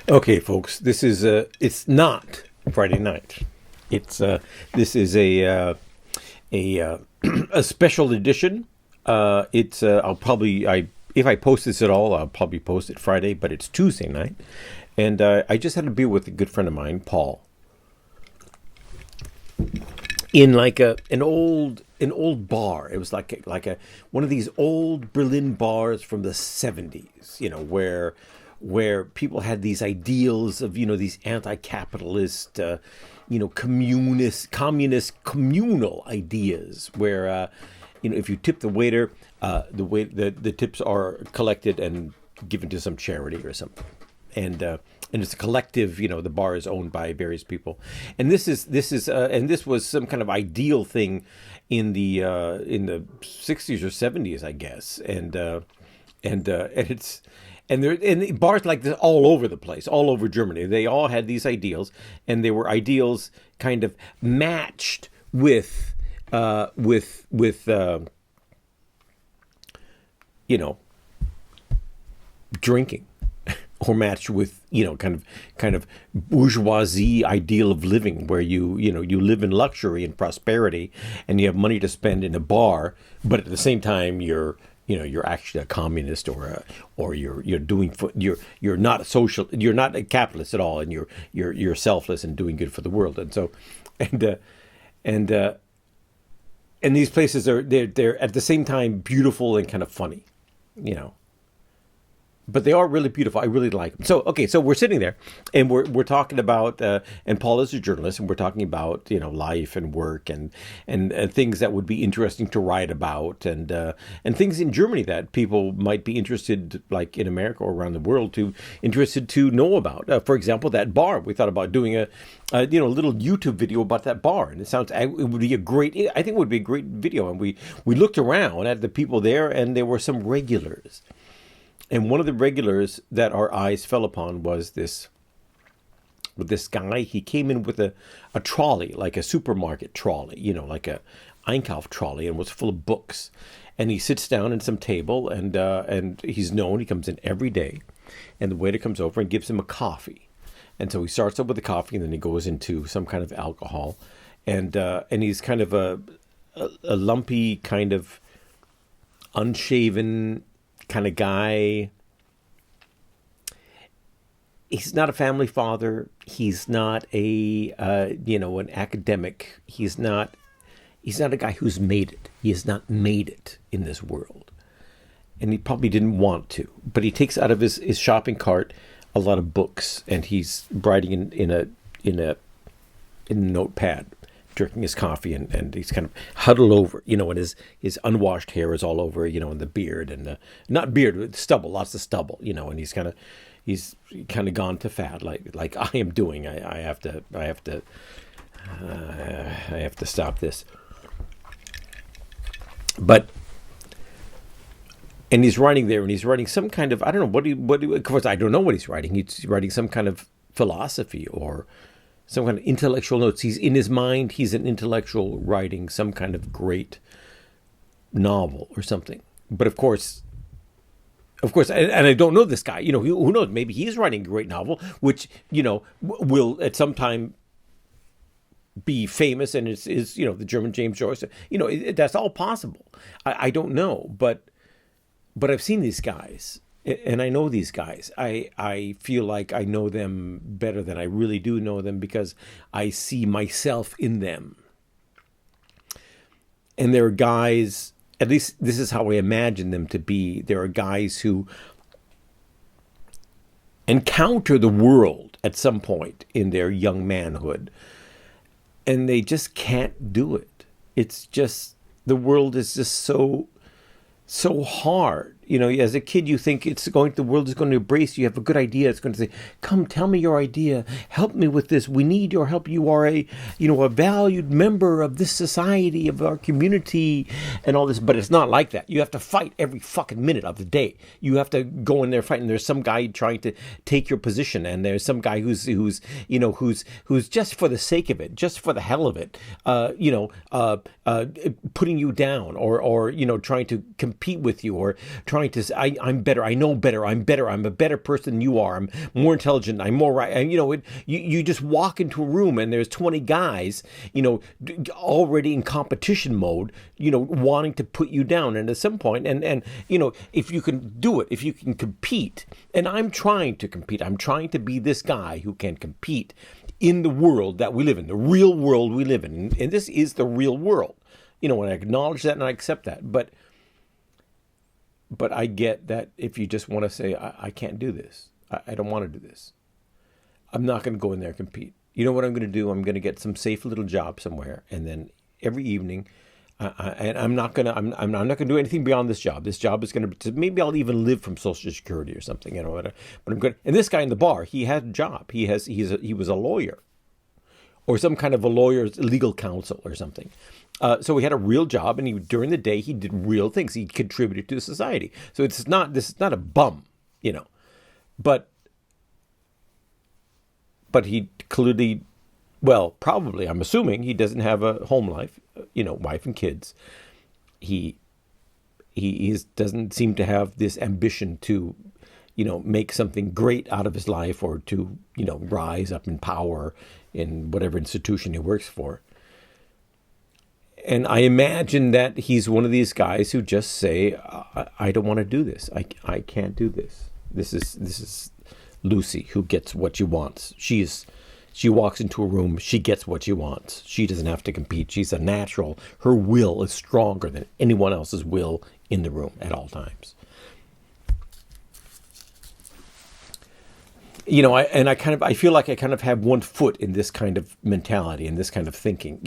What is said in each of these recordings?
Okay, folks, this is it's not Friday night. It's this is a a special edition. It's I'll probably I if I post this at all, I'll probably post it Friday, but it's Tuesday night, and I just had a beer with a good friend of mine, Paul, in like an old bar. It was like a one of these old Berlin bars from the 70s, where people had these ideals of, these anti-capitalist, communist communal ideas where, if you tip the waiter, the tips are collected and given to some charity or something. And it's a collective. The bar is owned by various people, and this was some kind of ideal thing in the 60s or 70s, I guess, and there and bars like this all over the place, all over Germany. They all had these ideals, and they were ideals kind of matched with drinking, or matched with kind of bourgeoisie ideal of living, where you live in luxury and prosperity, and you have money to spend in a bar, but at the same time you're actually a communist, or you're doing you're not a social, you're not a capitalist at all, and you're selfless and doing good for the world. And so and and these places they're at the same time beautiful and kind of funny, but they are really beautiful. I really like them. So we're sitting there, and we're talking about, and Paul is a journalist, and we're talking about life and work and things that would be interesting to write about, and things in Germany that people might be interested, like in America or around the world, interested to know about. For example, that bar. We thought about doing a little YouTube video about that bar, and it would be a great. I think it would be a great video. And we looked around at the people there, and there were some regulars. And one of the regulars that our eyes fell upon was this guy. He came in with a trolley, like a supermarket trolley, like a Einkauf trolley, and was full of books. And he sits down at some table, and he's known. He comes in every day, and the waiter comes over and gives him a coffee. And so he starts up with the coffee, and then he goes into some kind of alcohol, and he's kind of a lumpy, kind of unshaven kind of guy. He's not a family father. He's not an academic. He's not a guy who's made it. He has not made it in this world, and he probably didn't want to. But he takes out of his shopping cart a lot of books, and he's writing in a notepad, drinking his coffee, and he's kind of huddled over, and his unwashed hair is all over, and the beard, and not beard, stubble, lots of stubble, and he's kind of gone to fad, like I am doing. I have to stop this. And he's writing there, and he's writing some kind of, I don't know of course I don't know what he's writing. He's writing some kind of philosophy or some kind of intellectual notes. He's in his mind. He's an intellectual writing some kind of great novel or something. But of course, and I don't know this guy. Who knows? Maybe he's writing a great novel, which will at some time be famous, and is the German James Joyce. That's all possible. I don't know, but I've seen these guys. And I know these guys. I feel like I know them better than I really do know them, because I see myself in them. And there are guys, at least this is how I imagine them to be. There are guys who encounter the world at some point in their young manhood, and they just can't do it. It's just, the world is just so hard. As a kid, you think the world is going to embrace you. You have a good idea. It's going to say, "Come, tell me your idea. Help me with this. We need your help. You are a valued member of this society, of our community," and all this. But it's not like that. You have to fight every fucking minute of the day. You have to go in there fighting. There's some guy trying to take your position, and there's some guy who's just for the sake of it, just for the hell of it, putting you down, or trying to compete with you, or trying to say, I'm better, I know better, I'm better, I'm a better person than you are, I'm more intelligent, I'm more right. And, you just walk into a room and there's 20 guys, already in competition mode, wanting to put you down. And at some point, and if you can do it, if you can compete, and I'm trying to compete, I'm trying to be this guy who can compete in the world that we live in, the real world we live in. And this is the real world, and I acknowledge that and I accept that. But I get that if you just want to say, I can't do this, I don't want to do this, I'm not going to go in there and compete. You know what I'm going to do? I'm going to get some safe little job somewhere, and then every evening, and I'm not going to do anything beyond this job. This job is going to, maybe I'll even live from Social Security or something, but I'm going. And this guy in the bar, he had a job. He was a lawyer, or some kind of a lawyer's legal counsel or something. So he had a real job, and during the day he did real things. He contributed to society. So this is not a bum, but he clearly, well, probably, I'm assuming he doesn't have a home life, wife and kids. He doesn't seem to have this ambition to, make something great out of his life, or to, rise up in power in whatever institution he works for. And I imagine that he's one of these guys who just say, I don't want to do this. I can't do this. This is Lucy, who gets what she wants. She walks into a room, she gets what she wants. She doesn't have to compete. She's a natural. Her will is stronger than anyone else's will in the room at all times. I feel like I kind of have one foot in this kind of mentality and this kind of thinking,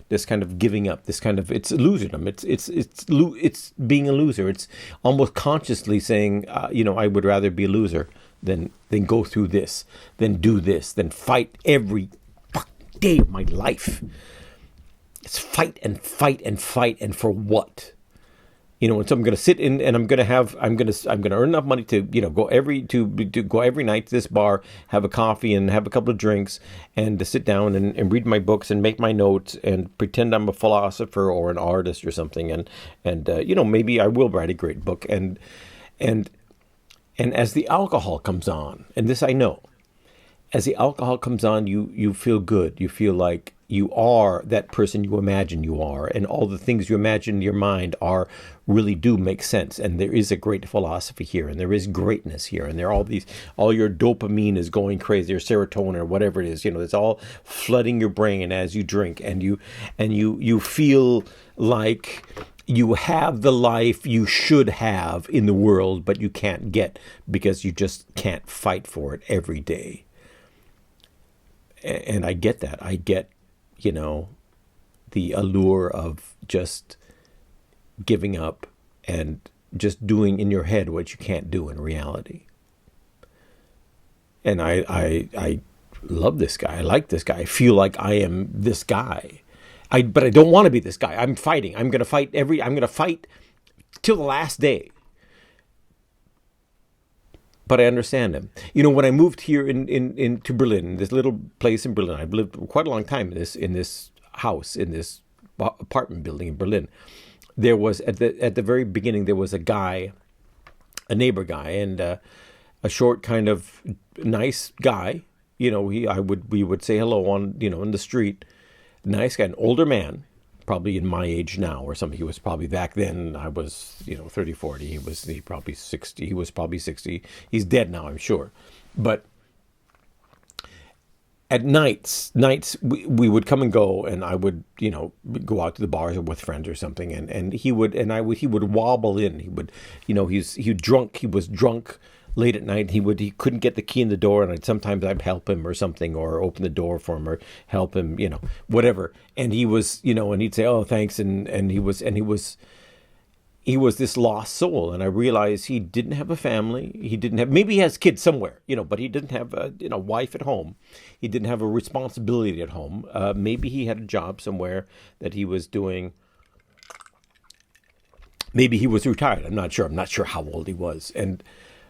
this kind of giving up, this kind of, it's loserdom. It's being a loser. It's almost consciously saying, I would rather be a loser than go through this, than do this, than fight every day of my life. It's fight and fight and fight, and for what? And so I'm going to sit in, and I'm going to earn enough money to, go every night to this bar, have a coffee and have a couple of drinks, and to sit down and read my books and make my notes and pretend I'm a philosopher or an artist or something. And maybe I will write a great book. And as the alcohol comes on, and this I know, as the alcohol comes on, you feel good. You feel like you are that person you imagine you are, and all the things you imagine in your mind really do make sense. And there is a great philosophy here, and there is greatness here, and there are all your dopamine is going crazy, or serotonin, or whatever it is. It's all flooding your brain as you drink, and you feel like you have the life you should have in the world, but you can't get because you just can't fight for it every day. And I get that. I get, the allure of just giving up and just doing in your head what you can't do in reality. And I love this guy. I like this guy. I feel like I am this guy. But I don't want to be this guy. I'm fighting. I'm going to fight till the last day. But I understand him. When I moved here into Berlin, this little place in Berlin, I've lived quite a long time in this house, in this apartment building in Berlin. There was at the very beginning, there was a neighbor guy, and a short, kind of nice guy. We would say hello on in the street. Nice guy, an older man, probably in my age now or something. He was probably, back then I was 30, 40. He probably 60. He was probably 60. He's dead now, I'm sure. But at nights we would come and go, and I would go out to the bars with friends or something, and he would wobble in. He would he was drunk late at night. He couldn't get the key in the door, and sometimes I'd help him or something, or open the door for him, or help him, whatever. And he was, and he'd say, "Oh, thanks," and he was this lost soul. And I realized he didn't have a family. Maybe he has kids somewhere, but he didn't have a wife at home. He didn't have a responsibility at home. Maybe he had a job somewhere that he was doing. Maybe he was retired. I'm not sure. I'm not sure how old he was.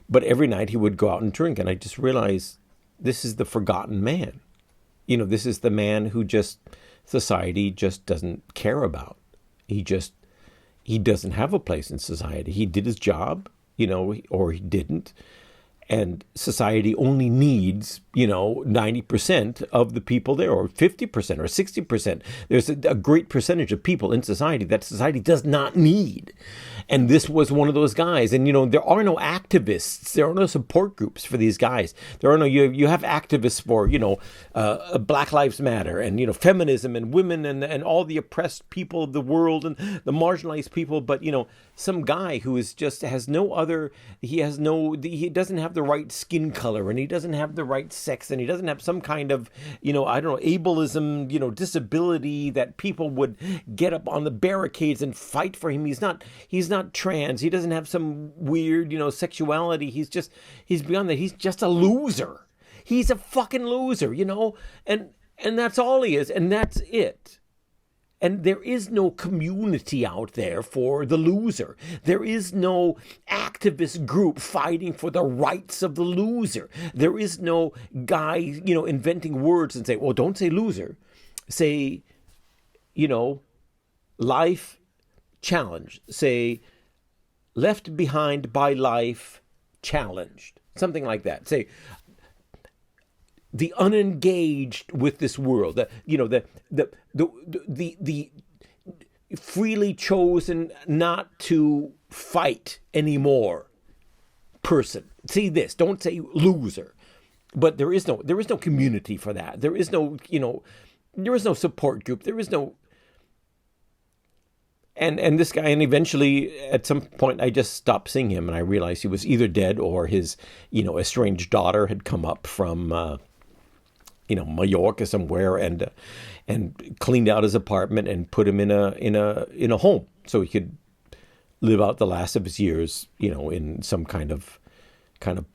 But every night he would go out and drink, and I just realized this is the forgotten man. This is the man who society just doesn't care about. He doesn't have a place in society. He did his job. or he didn't. And society only needs, 90% of the people there, or 50% or 60%. There's a great percentage of people in society that society does not need. And this was one of those guys. And, there are no activists. There are no support groups for these guys. There are no, you have activists for, Black Lives Matter and, feminism and women and all the oppressed people of the world and the marginalized people. But, some guy who is just has no other, he doesn't have the right skin color, and he doesn't have the right sex, and he doesn't have some kind of, ableism, disability that people would get up on the barricades and fight for him. He's not trans. He doesn't have some weird, sexuality. He's beyond that. He's just a loser. He's a fucking loser, and that's all he is, and that's it. And there is no community out there for the loser. There is no activist group fighting for the rights of the loser. There is no guy, inventing words and say, well, don't say loser. Say, life challenged. Say, left behind by life challenged. Something like that. Say, the unengaged with this world, the freely chosen not to fight anymore person. See this, don't say loser. But there is no community for that. There is no, there is no support group. There is no. And this guy, and eventually at some point I just stopped seeing him, and I realized he was either dead or his, estranged daughter had come up from Mallorca somewhere and cleaned out his apartment and put him in a home so he could live out the last of his years, in some kind of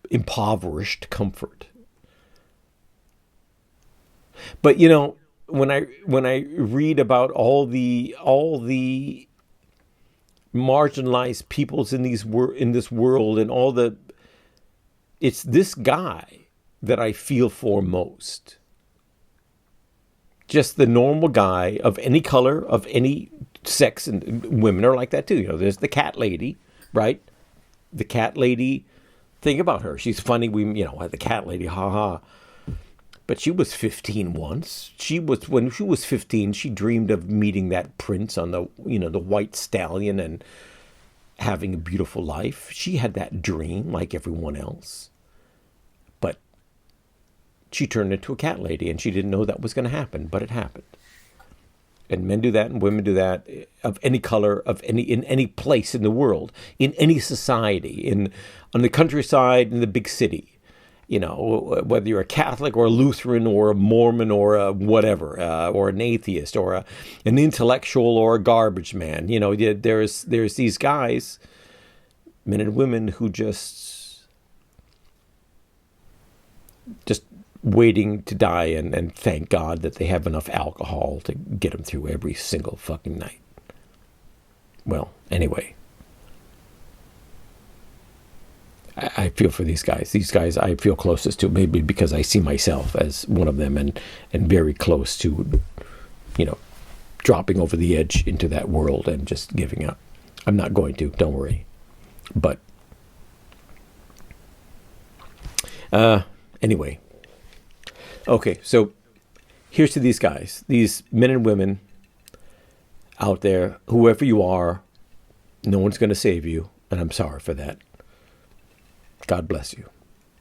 impoverished comfort. But when I read about all the marginalized peoples in this world and it's this guy that I feel for most. Just the normal guy of any color, of any sex, and women are like that too. There's the cat lady, right? The cat lady, think about her. She's funny. The cat lady, haha. But she was 15 once. When she was 15, she dreamed of meeting that prince on the white stallion and having a beautiful life. She had that dream like everyone else. But she turned into a cat lady, and she didn't know that was going to happen, but it happened. And men do that, and women do that, of any color, in any place in the world, in any society, on the countryside, in the big city. Whether you're a Catholic or a Lutheran or a Mormon or a whatever, or an atheist or an intellectual or a garbage man. There's these guys, men and women, who just waiting to die and thank God that they have enough alcohol to get them through every single fucking night. Well, anyway. I feel for these guys. These guys I feel closest to, maybe because I see myself as one of them and very close to, dropping over the edge into that world and just giving up. I'm not going to, don't worry. But anyway. Okay, so here's to these guys, these men and women out there, whoever you are, no one's going to save you, and I'm sorry for that. God bless you.